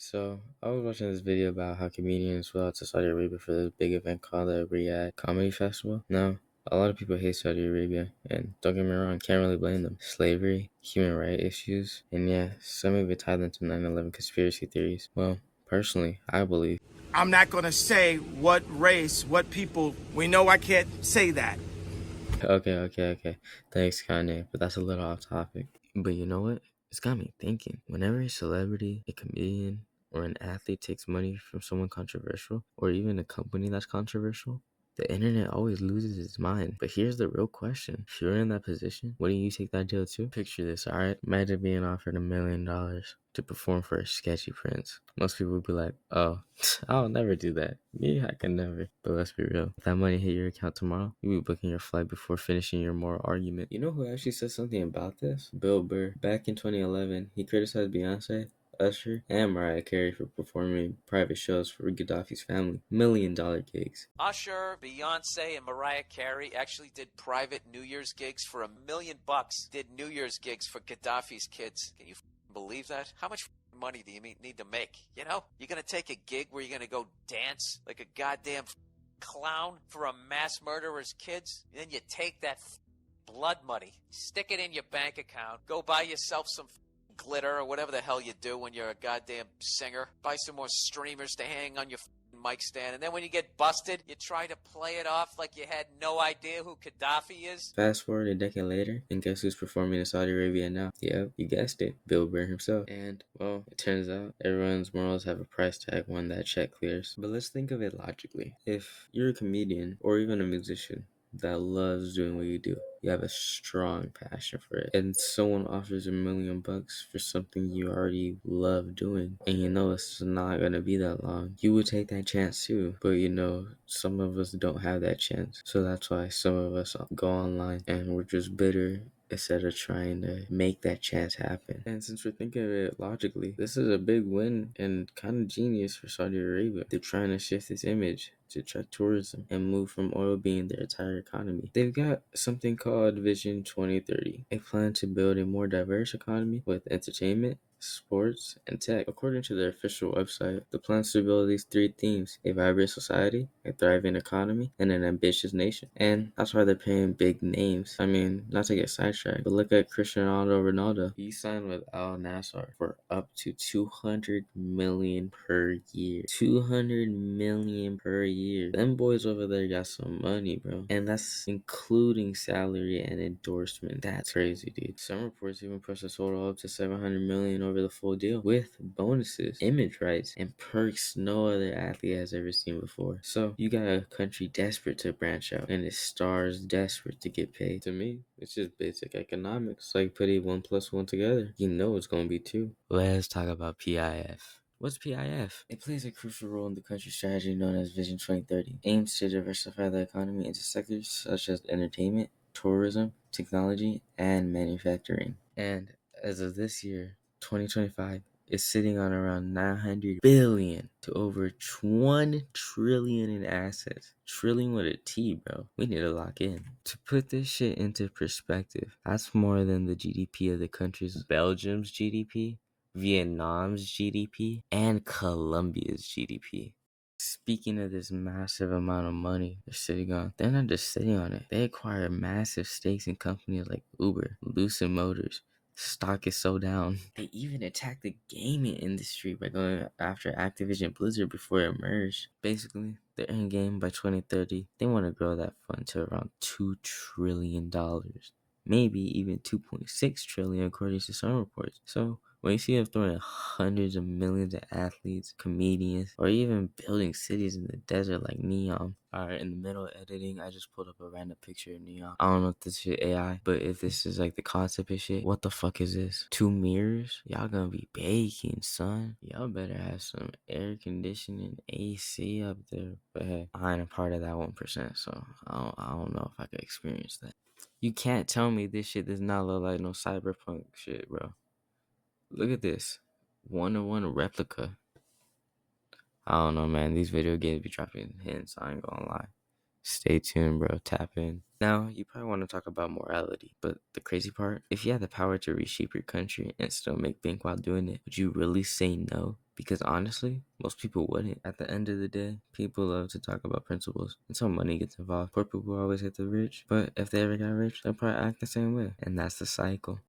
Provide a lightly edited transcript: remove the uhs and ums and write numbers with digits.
So I was watching this video about how comedians flew out to Saudi Arabia for this big event called the Riyadh Comedy Festival. Now, a lot of people hate Saudi Arabia, and don't get me wrong, can't really blame them. Slavery, human rights issues, and yeah, some even tie them to 9/11 conspiracy theories. Well, personally, I believe. I'm not going to say what race, what people. We know I can't say that. Okay. Thanks, Kanye, but that's a little off topic. But you know what? It's got me thinking. Whenever a celebrity, a comedian, or an athlete takes money from someone controversial, or even a company that's controversial, the internet always loses its mind. But here's the real question. If you're in that position, wouldn't you take that deal too? Picture this, alright? Imagine being offered $1 million to perform for a sketchy prince. Most people would be like, oh, I'll never do that. Me, I can never. But let's be real. If that money hit your account tomorrow, you'll be booking your flight before finishing your moral argument. You know who actually said something about this? Bill Burr. Back in 2011, he criticized Beyonce, Usher, and Mariah Carey for performing private shows for Gaddafi's family. $1 million gigs. Usher, Beyonce, and Mariah Carey actually did private New Year's gigs for $1 million. Did New Year's gigs for Gaddafi's kids. Can you believe that? How much money do you need to make? You know, you're gonna take a gig where you're gonna go dance like a goddamn clown for a mass murderer's kids, and then you take that blood money, stick it in your bank account, go buy yourself some glitter or whatever the hell you do when you're a goddamn singer, buy some more streamers to hang on your mic stand, and then when you get busted, you try to play it off like you had no idea who Gaddafi is. Fast forward a decade later, and guess who's performing in Saudi Arabia now? Yep, you guessed it, Bill Burr himself. And, well, it turns out everyone's morals have a price tag when that check clears. But let's think of it logically. If you're a comedian or even a musician that loves doing what you do, you have a strong passion for it, and someone offers $1 million for something you already love doing, and you know it's not gonna be that long, you would take that chance too. But you know, some of us don't have that chance, so that's why some of us go online and we're just bitter instead of trying to make that chance happen. And since we're thinking of it logically, this is a big win and kind of genius for Saudi Arabia. They're trying to shift its image to attract tourism and move from oil being their entire economy. They've got something called Vision 2030, a plan to build a more diverse economy with entertainment, sports, and tech. According to their official website, the plans to build these three themes: a vibrant society, a thriving economy, and an ambitious nation. And that's why they're paying big names. I mean, not to get sidetracked, but look at Cristiano Ronaldo. He signed with Al Nassr for up to $200 million per year. $200 million per year. Them boys over there got some money, bro. And that's including salary and endorsement. That's crazy, dude. Some reports even push the total up to $700 million over the full deal, with bonuses, image rights, and perks no other athlete has ever seen before. So you got a country desperate to branch out, and its stars desperate to get paid. To me, it's just basic economics. Like putting 1 plus 1 together, you know it's gonna be 2. Let's talk about PIF. What's PIF? It plays a crucial role in the country's strategy known as Vision 2030. Aims to diversify the economy into sectors such as entertainment, tourism, technology, and manufacturing. And as of this year, 2025, is sitting on around 900 billion to over 1 trillion in assets. Trillion with a T, bro. We need to lock in. To put this shit into perspective, that's more than the GDP of the countries Belgium's GDP, Vietnam's GDP, and Colombia's GDP. Speaking of this massive amount of money they're sitting on, they're not just sitting on it. They acquire massive stakes in companies like Uber, Lucid Motors. Stock is so down. They even attacked the gaming industry by going after Activision Blizzard before it merged. Basically, their end game by 2030, they want to grow that fund to around $2 trillion. Maybe even 2.6 trillion according to some reports. So when you see them throwing hundreds of millions of athletes, comedians, or even building cities in the desert like Neon. Alright, in the middle of editing, I just pulled up a random picture of Neon. I don't know if this shit AI, but if this is like the concept of shit, what the fuck is this? 2 mirrors? Y'all gonna be baking, son. Y'all better have some air conditioning, AC up there. But hey, I ain't a part of that 1%, so I don't know if I could experience that. You can't tell me this shit does not look like no cyberpunk shit, bro. Look at this. 1-to-1 replica. I don't know, man. These video games be dropping hints. I ain't gonna lie. Stay tuned, bro. Tap in. Now, you probably want to talk about morality, but the crazy part, if you had the power to reshape your country and still make bank while doing it, would you really say no? Because honestly, most people wouldn't. At the end of the day, people love to talk about principles until money gets involved. Poor people always hit the rich, but if they ever got rich, they'll probably act the same way. And that's the cycle.